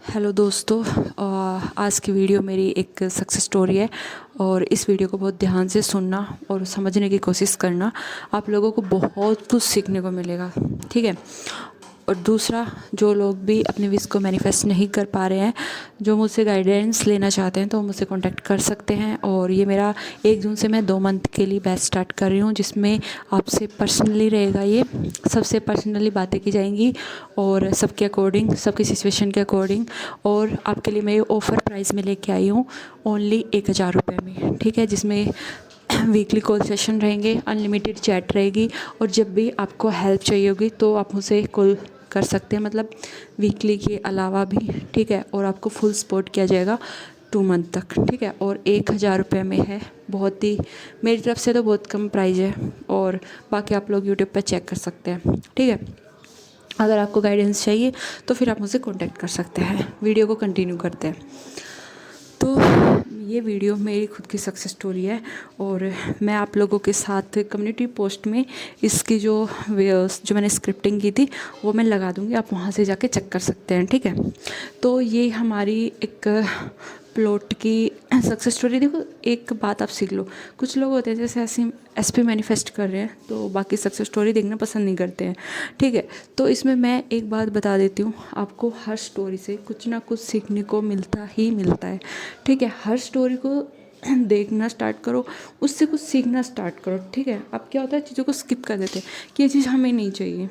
Hello दोस्तों। आज की वीडियो मेरी एक सक्सेस स्टोरी है और इस वीडियो को बहुत ध्यान से सुनना और समझने की कोशिश करना। आप लोगों को बहुत कुछ सीखने को मिलेगा, ठीक है। और दूसरा, जो लोग भी अपने विश को मैनिफेस्ट नहीं कर पा रहे हैं, जो मुझसे गाइडेंस लेना चाहते हैं, तो मुझसे कांटेक्ट कर सकते हैं। और ये मेरा 1 जून से मैं 2 मंथ के लिए बैच स्टार्ट कर रही हूँ, जिसमें आपसे पर्सनली रहेगा। ये सबसे पर्सनली बातें की जाएंगी और सबके अकॉर्डिंग, सबकी सिचुएशन के अकॉर्डिंग। और आपके लिए मैं ये ऑफ़र प्राइस में लेके आई हूँ ओनली 1000 रुपये में, ठीक है। जिसमें वीकली कॉल सेशन रहेंगे, अनलिमिटेड चैट रहेगी, और जब भी आपको हेल्प चाहिए होगी तो आप मुझसे कॉल कर सकते हैं, मतलब वीकली के अलावा भी, ठीक है। और आपको फुल सपोर्ट किया जाएगा 2 मंथ तक, ठीक है। और 1000 रुपये में है, बहुत ही मेरी तरफ से तो बहुत कम प्राइस है। और बाकी आप लोग यूट्यूब पर चेक कर सकते हैं, ठीक है। अगर आपको गाइडेंस चाहिए तो फिर आप मुझसे कांटेक्ट कर सकते हैं। वीडियो को कंटिन्यू करते हैं। तो ये वीडियो मेरी खुद की सक्सेस स्टोरी है और मैं आप लोगों के साथ कम्युनिटी पोस्ट में इसकी जो मैंने स्क्रिप्टिंग की थी वो मैं लगा दूँगी, आप वहाँ से जाके चेक कर सकते हैं, ठीक है। तो ये हमारी एक प्लॉट की सक्सेस स्टोरी। देखो, एक बात आप सीख लो, कुछ लोग होते हैं जैसे ऐसे एसपी मैनिफेस्ट कर रहे हैं तो बाकी सक्सेस स्टोरी देखना पसंद नहीं करते हैं, ठीक है। तो इसमें मैं एक बात बता देती हूँ, आपको हर स्टोरी से कुछ ना कुछ सीखने को मिलता ही मिलता है, ठीक है। हर स्टोरी को देखना स्टार्ट करो, उससे कुछ सीखना स्टार्ट करो, ठीक है। अब क्या होता है, चीज़ों को स्किप कर देते हैं कि ये चीज़ हमें नहीं चाहिए,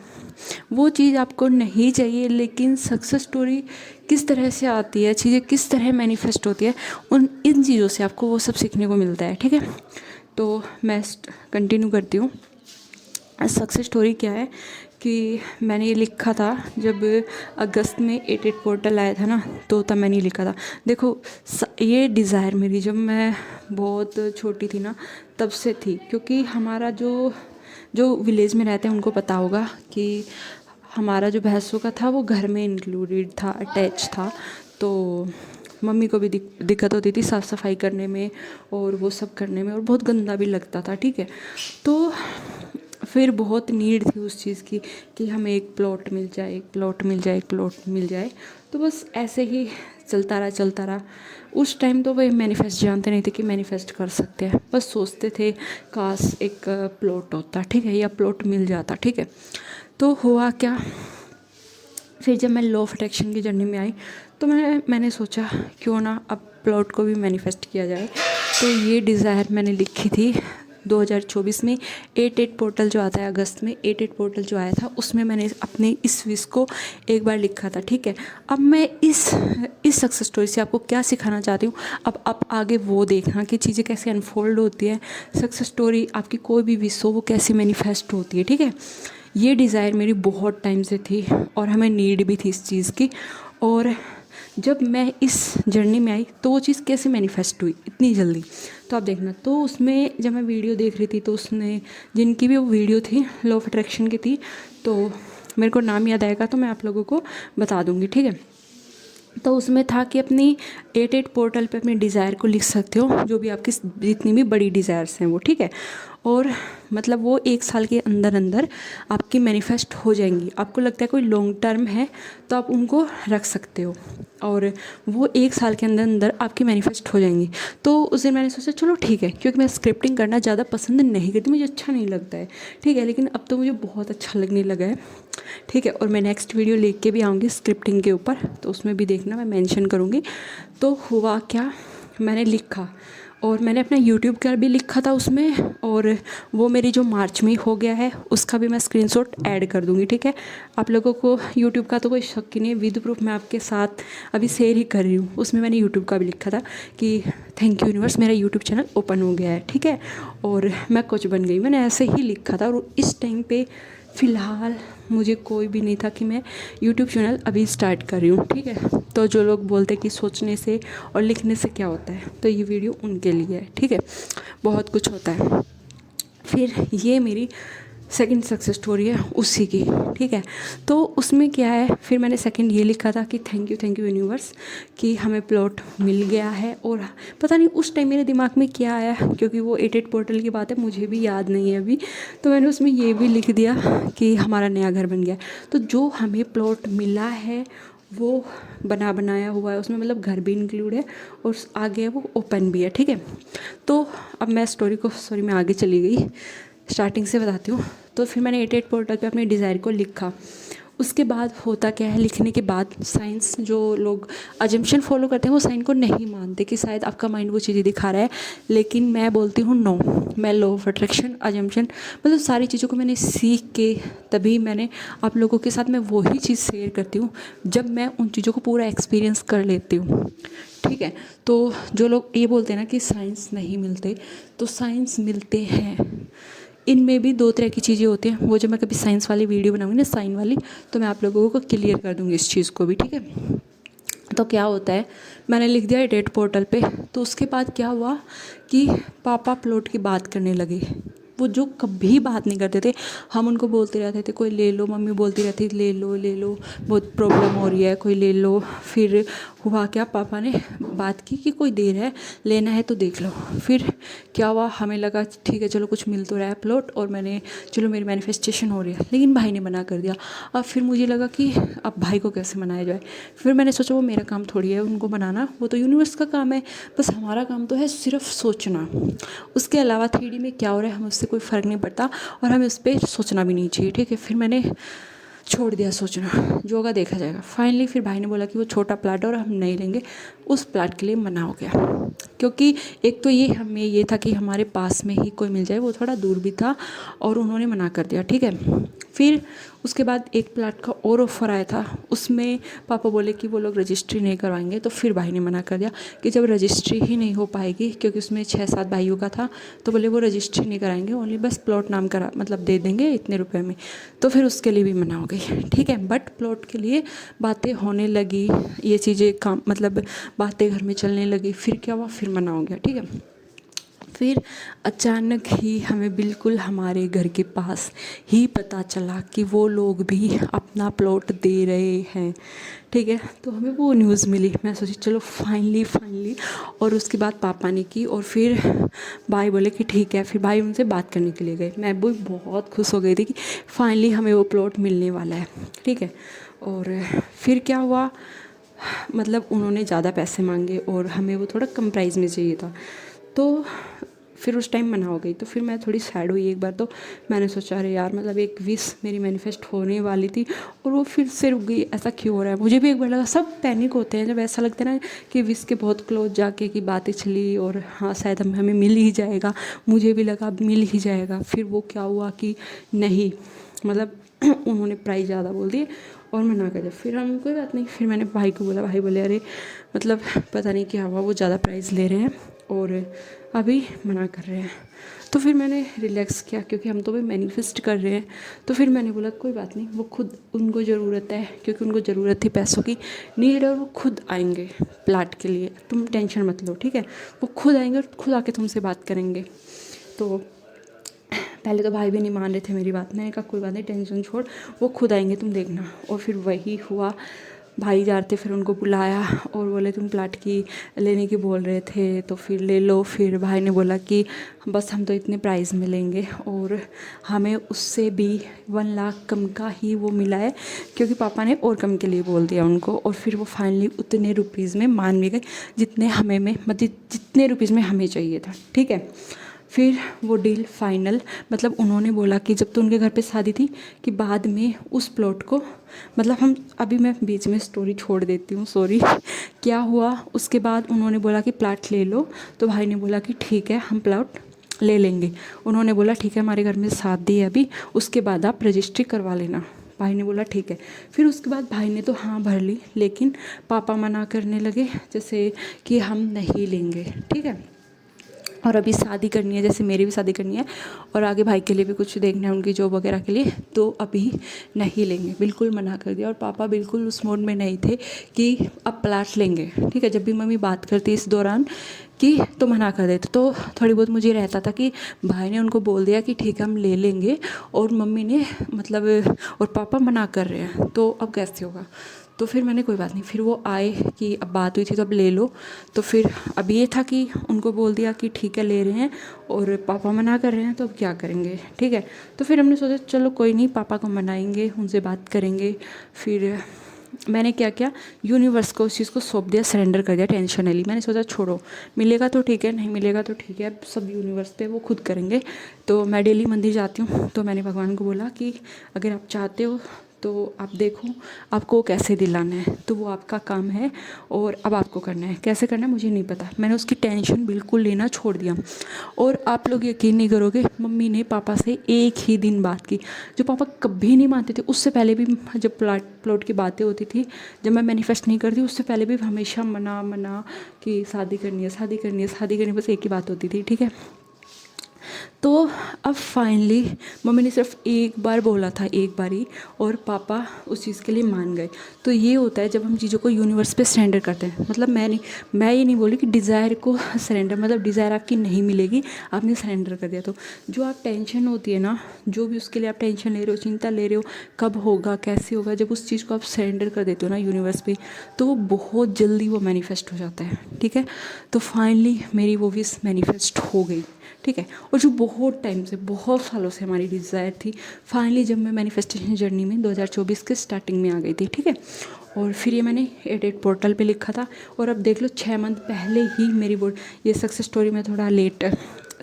वो चीज़ आपको नहीं चाहिए। लेकिन सक्सेस स्टोरी किस तरह से आती है, चीज़ें किस तरह मैनिफेस्ट होती है, इन चीज़ों से आपको वो सब सीखने को मिलता है, ठीक है। तो मैं कंटिन्यू करती हूँ। सक्सेस स्टोरी क्या है कि मैंने ये लिखा था जब अगस्त में 88 पोर्टल आया था ना, तो तब मैंने लिखा था। देखो, ये डिज़ायर मेरी जब मैं बहुत छोटी थी ना तब से थी, क्योंकि हमारा जो जो विलेज में रहते हैं उनको पता होगा कि हमारा जो भैंसों का था वो घर में इंक्लूडेड था, अटैच था। तो मम्मी को भी दिक्कत होती थी साफ़ सफाई करने में और वो सब करने में, और बहुत गंदा भी लगता था, ठीक है। तो फिर बहुत नीड थी उस चीज़ की कि हमें एक प्लॉट मिल जाए, एक प्लॉट मिल जाए, एक प्लॉट मिल जाए। तो बस ऐसे ही चलता रहा। उस टाइम तो वही मैनिफेस्ट जानते नहीं थे कि मैनिफेस्ट कर सकते हैं, बस सोचते थे काश एक प्लॉट होता, ठीक है, या प्लॉट मिल जाता, ठीक है। तो हुआ क्या, फिर जब मैं लॉ ऑफ अट्रैक्शन की जर्नी में आई तो मैंने सोचा क्यों ना अब प्लॉट को भी मैनिफेस्ट किया जाए। तो ये डिज़ायर मैंने लिखी थी 2024 में। 88 पोर्टल जो आता है अगस्त में, 88 पोर्टल जो आया था उसमें मैंने अपने इस विश को एक बार लिखा था, ठीक है। अब मैं इस सक्सेस स्टोरी से आपको क्या सिखाना चाहती हूँ, अब आप आगे वो देखना कि चीज़ें कैसे अनफोल्ड होती है। सक्सेस स्टोरी आपकी कोई भी विश हो वो कैसे मैनिफेस्ट होती है, ठीक है। ये डिज़ायर मेरी बहुत टाइम से थी और हमें नीड भी थी इस चीज़ की। और जब मैं इस जर्नी में आई तो वो चीज़ कैसे मैनिफेस्ट हुई इतनी जल्दी, तो आप देखना। तो उसमें जब मैं वीडियो देख रही थी तो उसने, जिनकी भी वो वीडियो थी लॉ ऑफ अट्रैक्शन की थी, तो मेरे को नाम याद आएगा तो मैं आप लोगों को बता दूँगी, ठीक है। तो उसमें था कि अपनी 88 पोर्टल पे अपने डिज़ायर को लिख सकते हो, जो भी आपकी जितनी भी बड़ी डिज़ायर्स हैं वो, ठीक है। और मतलब वो 1 साल के अंदर अंदर आपकी मैनिफेस्ट हो जाएंगी। आपको लगता है कोई लॉन्ग टर्म है तो आप उनको रख सकते हो, और वो 1 साल के अंदर अंदर आपकी मैनिफेस्ट हो जाएंगी। तो उस दिन मैंने सोचा चलो ठीक है, क्योंकि मैं स्क्रिप्टिंग करना ज़्यादा पसंद नहीं करती, मुझे अच्छा नहीं लगता है, ठीक है। लेकिन अब तो मुझे बहुत अच्छा लगने लगा है, ठीक है। और मैं नेक्स्ट वीडियो लेके भी आऊँगी स्क्रिप्टिंग के ऊपर, तो उसमें भी देखना, मैं मेंशन करूँगी। तो हुआ क्या, मैंने लिखा और मैंने अपना यूट्यूब का भी लिखा था उसमें, और वो मेरी जो मार्च में हो गया है उसका भी मैं स्क्रीनशॉट ऐड कर दूँगी, ठीक है। आप लोगों को यूट्यूब का तो कोई शक ही नहीं है, विद प्रूफ मैं आपके साथ अभी शेयर ही कर रही हूँ। उसमें मैंने यूट्यूब का भी लिखा था कि थैंक यू यूनिवर्स, मेरा यूट्यूब चैनल ओपन हो गया है, ठीक है, और मैं कोच बन गई। मैंने ऐसे ही लिखा था। और इस टाइम पे फ़िलहाल मुझे कोई भी नहीं था कि मैं यूट्यूब चैनल अभी स्टार्ट कर रही हूँ, ठीक है। तो जो लोग बोलते हैं कि सोचने से और लिखने से क्या होता है, तो ये वीडियो उनके लिए है, ठीक है। बहुत कुछ होता है। फिर ये मेरी सेकंड सक्सेस स्टोरी है उसी की, ठीक है। तो उसमें क्या है, फिर मैंने सेकंड ये लिखा था कि थैंक यू यूनिवर्स कि हमें प्लॉट मिल गया है। और पता नहीं उस टाइम मेरे दिमाग में क्या आया, क्योंकि वो 88 पोर्टल की बात है, मुझे भी याद नहीं है अभी। तो मैंने उसमें ये भी लिख दिया कि हमारा नया घर बन गया। तो जो हमें प्लॉट मिला है वो बनाया हुआ है, उसमें मतलब घर भी इंक्लूड है और आगे है वो ओपन भी है, ठीक है। तो अब मैं सॉरी मैं आगे चली गई, स्टार्टिंग से बताती हूँ। तो फिर मैंने 88 पोर्टल पे अपने डिज़ायर को लिखा। उसके बाद होता क्या है, लिखने के बाद साइंस जो लोग अजम्पशन फॉलो करते हैं वो साइन को नहीं मानते कि शायद आपका माइंड वो चीज़ें दिखा रहा है, लेकिन मैं बोलती हूँ नो। मैं लॉ ऑफ अट्रैक्शन, अजम्पशन मतलब सारी चीज़ों को मैंने सीख के तभी मैंने आप लोगों के साथ मैं वही चीज़ शेयर करती हूँ जब मैं उन चीज़ों को पूरा एक्सपीरियंस कर लेती हूँ, ठीक है। तो जो लोग ये बोलते हैं ना कि साइंस नहीं मिलते, तो साइंस मिलते हैं। इनमें भी दो तरह की चीज़ें होती हैं, वो जब मैं कभी साइंस वाली वीडियो बनाऊंगी ना, साइन वाली, तो मैं आप लोगों को क्लियर कर दूंगी इस चीज़ को भी, ठीक है। तो क्या होता है, मैंने लिख दिया डेट पोर्टल पे, तो उसके बाद क्या हुआ कि पापा प्लॉट की बात करने लगे। वो जो कभी बात नहीं करते थे, हम उनको बोलते रहते थे कोई ले लो, मम्मी बोलती रहती ले लो बहुत प्रॉब्लम हो रही है, कोई ले लो। फिर हुआ क्या, पापा ने बात की कि कोई दे रहा है, लेना है तो देख लो। फिर क्या हुआ, हमें लगा ठीक है चलो कुछ मिल तो रहा है प्लॉट, और मैंने चलो मेरी मैनिफेस्टेशन हो रही है, लेकिन भाई ने मना कर दिया। अब फिर मुझे लगा कि अब भाई को कैसे मनाया जाए। फिर मैंने सोचा वो मेरा काम थोड़ी है उनको मनाना, वो तो यूनिवर्स का काम है, बस हमारा काम तो है सिर्फ सोचना। उसके अलावा 3D में क्या हो रहा है हमें उससे कोई फ़र्क नहीं पड़ता, और हमें उस पर सोचना भी नहीं चाहिए, ठीक है। फिर मैंने छोड़ दिया सोचना, जो होगा देखा जाएगा। फाइनली फिर भाई ने बोला कि वो छोटा प्लाट है और हम नहीं लेंगे, उस प्लाट के लिए मना हो गया। क्योंकि एक तो ये हमें ये था कि हमारे पास में ही कोई मिल जाए, वो थोड़ा दूर भी था, और उन्होंने मना कर दिया, ठीक है। फिर उसके बाद एक प्लाट का और ऑफ़र आया था, उसमें पापा बोले कि वो लोग रजिस्ट्री नहीं करवाएंगे, तो फिर भाई ने मना कर दिया कि जब रजिस्ट्री ही नहीं हो पाएगी, क्योंकि उसमें 6-7 भाइयों का था, तो बोले वो रजिस्ट्री नहीं कराएंगे, ओनली बस प्लॉट नाम करा मतलब दे देंगे इतने रुपए में। तो फिर उसके लिए भी मना हो गई, ठीक है। बट प्लॉट के लिए बातें होने लगी, ये चीज़ें काम मतलब बातें घर में चलने लगी। फिर क्या हुआ, फिर मना हो गया, ठीक है। फिर अचानक ही हमें बिल्कुल हमारे घर के पास ही पता चला कि वो लोग भी अपना प्लॉट दे रहे हैं, ठीक है। तो हमें वो न्यूज़ मिली, मैं सोची चलो फाइनली, और उसके बाद पापा ने की, और फिर भाई बोले कि ठीक है। फिर भाई उनसे बात करने के लिए गए, मैं भी बहुत खुश हो गई थी कि फाइनली हमें वो प्लॉट मिलने वाला है, ठीक है। और फिर क्या हुआ, मतलब उन्होंने ज़्यादा पैसे मांगे और हमें वो थोड़ा कम प्राइस में चाहिए था, तो फिर उस टाइम मना हो गई। तो फिर मैं थोड़ी सैड हुई एक बार, तो मैंने सोचा अरे यार मतलब एक विश मेरी मैनिफेस्ट होने वाली थी और वो फिर से रुक गई, ऐसा क्यों हो रहा है। मुझे भी एक बार लगा, सब पैनिक होते हैं जब ऐसा लगता है ना कि विश के बहुत क्लोज जाके की बातें चली और हाँ शायद हमें मिल ही जाएगा, मुझे भी लगा मिल ही जाएगा। फिर वो क्या हुआ कि नहीं, मतलब उन्होंने प्राइस ज़्यादा बोल दिए और मना कर दिया। फिर हम कोई बात नहीं, फिर मैंने भाई को बोला, भाई बोले अरे मतलब पता नहीं क्या हुआ, वो ज़्यादा प्राइस ले रहे हैं और अभी मना कर रहे हैं। तो फिर मैंने रिलैक्स किया, क्योंकि हम तो भी मैनिफेस्ट कर रहे हैं। तो फिर मैंने बोला कोई बात नहीं, वो खुद उनको ज़रूरत है, क्योंकि उनको ज़रूरत थी पैसों की, नीड है, और वो खुद आएंगे प्लाट के लिए, तुम टेंशन मत लो, ठीक है। वो खुद आएंगे और खुद आके तुमसे बात करेंगे। तो पहले तो भाई भी नहीं मान रहे थे मेरी बात, मैंने कहा कोई बात नहीं टेंशन छोड़, वो खुद आएंगे तुम देखना। और फिर वही हुआ, भाई जा रहे थे, फिर उनको बुलाया और बोले तुम प्लाट की लेने की बोल रहे थे तो फिर ले लो। फिर भाई ने बोला कि बस हम तो इतने प्राइस में लेंगे, और हमें उससे भी 1 लाख कम का ही वो मिला है, क्योंकि पापा ने और कम के लिए बोल दिया उनको। और फिर वो फाइनली उतने रुपीज़ में मान भी गए जितने हमें में मतलब जितने रुपीज़ में हमें चाहिए था, ठीक है। फिर वो डील फाइनल, मतलब उन्होंने बोला कि जब तो उनके घर पे शादी थी कि बाद में उस प्लॉट को, मतलब हम अभी मैं बीच में स्टोरी छोड़ देती हूँ, सॉरी। क्या हुआ उसके बाद उन्होंने बोला कि प्लाट ले लो, तो भाई ने बोला कि ठीक है हम प्लॉट ले लेंगे। उन्होंने बोला ठीक है हमारे घर में शादी है अभी, उसके बाद आप रजिस्ट्री करवा लेना। भाई ने बोला ठीक है। फिर उसके बाद भाई ने तो हाँ भर ली, लेकिन पापा मना करने लगे जैसे कि हम नहीं लेंगे, ठीक है। और अभी शादी करनी है, जैसे मेरी भी शादी करनी है और आगे भाई के लिए भी कुछ देखना है उनकी जॉब वगैरह के लिए, तो अभी नहीं लेंगे, बिल्कुल मना कर दिया। और पापा बिल्कुल उस मोड में नहीं थे कि अब प्लाट लेंगे, ठीक है। जब भी मम्मी बात करती इस दौरान कि तो मना कर देते, तो थोड़ी बहुत मुझे रहता था कि भाई ने उनको बोल दिया कि ठीक है हम ले लेंगे, और मम्मी ने मतलब और पापा मना कर रहे हैं, तो अब कैसे होगा। तो फिर मैंने कोई बात नहीं, फिर वो आए कि अब बात हुई थी तो अब ले लो। तो फिर अब ये था कि उनको बोल दिया कि ठीक है ले रहे हैं, और पापा मना कर रहे हैं, तो अब क्या करेंगे, ठीक है। तो फिर हमने सोचा चलो कोई नहीं, पापा को मनाएंगे, उनसे बात करेंगे। फिर मैंने क्या किया, यूनिवर्स को उस चीज़ को सौंप दिया, सरेंडर कर दिया, टेंशन नहीं ली। मैंने सोचा छोड़ो, मिलेगा तो ठीक है, नहीं मिलेगा तो ठीक है, अब सब यूनिवर्स पे वो खुद करेंगे। तो मैं डेली मंदिर जाती हूँ, तो मैंने भगवान को बोला कि अगर आप चाहते हो तो आप देखो आपको कैसे दिलाना है, तो वो आपका काम है और अब आपको करना है। कैसे करना है मुझे नहीं पता, मैंने उसकी टेंशन बिल्कुल लेना छोड़ दिया। और आप लोग यकीन नहीं करोगे, मम्मी ने पापा से एक ही दिन बात की, जो पापा कभी नहीं मानते थे। उससे पहले भी जब प्लॉट की बातें होती थी, जब मैं मैनिफेस्ट नहीं करती, उससे पहले भी हमेशा मना मना कि शादी करनी है, शादी करनी है, शादी करनी है, बस एक ही बात होती थी, ठीक है। तो अब फाइनली मम्मी ने सिर्फ एक बार बोला था, एक बार ही, और पापा उस चीज़ के लिए मान गए। तो ये होता है जब हम चीज़ों को यूनिवर्स पे सरेंडर करते हैं। मतलब मैं ये नहीं बोली कि डिज़ायर को सरेंडर, मतलब डिज़ायर आपकी नहीं मिलेगी, आपने सरेंडर कर दिया। तो जो आप टेंशन होती है ना, जो भी उसके लिए आप टेंशन ले रहे हो, चिंता ले रहे हो, कब होगा, कैसे होगा, जब उस चीज़ को आप सरेंडर कर देते हो ना यूनिवर्स पे, तो वो बहुत जल्दी वो मैनिफेस्ट हो जाता है, ठीक है। तो फाइनली मेरी वो विश मैनिफेस्ट हो गई, ठीक है। और जो बहुत टाइम से, बहुत सालों से हमारी डिज़ायर थी, फाइनली जब मैं मैनिफेस्टेशन जर्नी में 2024 के स्टार्टिंग में आ गई थी, ठीक है। और फिर ये मैंने 88 पोर्टल पे लिखा था, और अब देख लो 6 मंथ पहले ही मेरी ये सक्सेस स्टोरी मैं थोड़ा लेट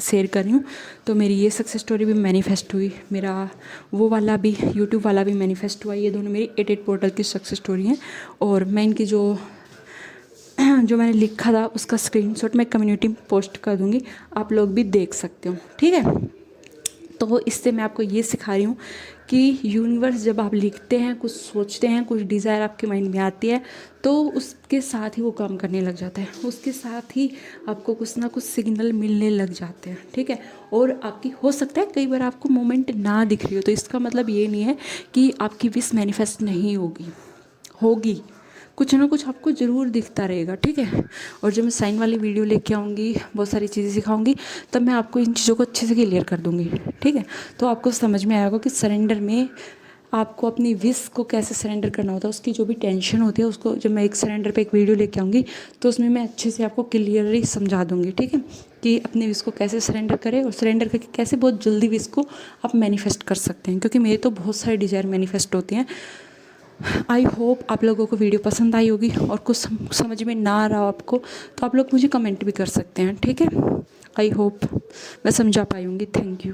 शेयर कर रही हूँ। तो मेरी ये सक्सेस स्टोरी भी मैनिफेस्ट हुई, मेरा वो वाला भी यूट्यूब वाला भी मैनिफेस्ट हुआ। ये दोनों मेरी 88 पोर्टल की सक्सेस स्टोरी हैं। और मैं इनकी जो मैंने लिखा था उसका स्क्रीनशॉट मैं कम्युनिटी में पोस्ट कर दूँगी, आप लोग भी देख सकते हो, ठीक है। तो इससे मैं आपको ये सिखा रही हूँ कि यूनिवर्स जब आप लिखते हैं, कुछ सोचते हैं, कुछ डिज़ायर आपके माइंड में आती है, तो उसके साथ ही वो काम करने लग जाता है, उसके साथ ही आपको कुछ ना कुछ सिग्नल मिलने लग जाते हैं, ठीक है। और आपकी हो सकता है कई बार आपको मोमेंट ना दिख रही हो, तो इसका मतलब ये नहीं है कि आपकी विश मैनिफेस्ट नहीं होगी, कुछ ना कुछ आपको ज़रूर दिखता रहेगा, ठीक है। और जब मैं साइन वाली वीडियो लेके आऊँगी, बहुत सारी चीज़ें सिखाऊंगी, तब मैं आपको इन चीज़ों को अच्छे से क्लियर कर दूँगी, ठीक है। तो आपको समझ में आएगा कि सरेंडर में आपको अपनी विश को कैसे सरेंडर करना होता है, उसकी जो भी टेंशन होती है उसको, जब मैं एक सरेंडर पे एक वीडियो लेके आऊँगी तो उसमें मैं अच्छे से आपको क्लियरली समझा दूँगी, ठीक है, कि अपनी विश को कैसे सरेंडर करें और सरेंडर करके कैसे बहुत जल्दी विश को आप मैनिफेस्ट कर सकते हैं। क्योंकि मेरे तो बहुत सारे डिज़ायर मैनिफेस्ट होते हैं। आई होप आप लोगों को वीडियो पसंद आई होगी, और कुछ समझ में ना आ रहा हो आपको तो आप लोग मुझे कमेंट भी कर सकते हैं, ठीक है। आई होप मैं समझा पाई होंगी। Thank you.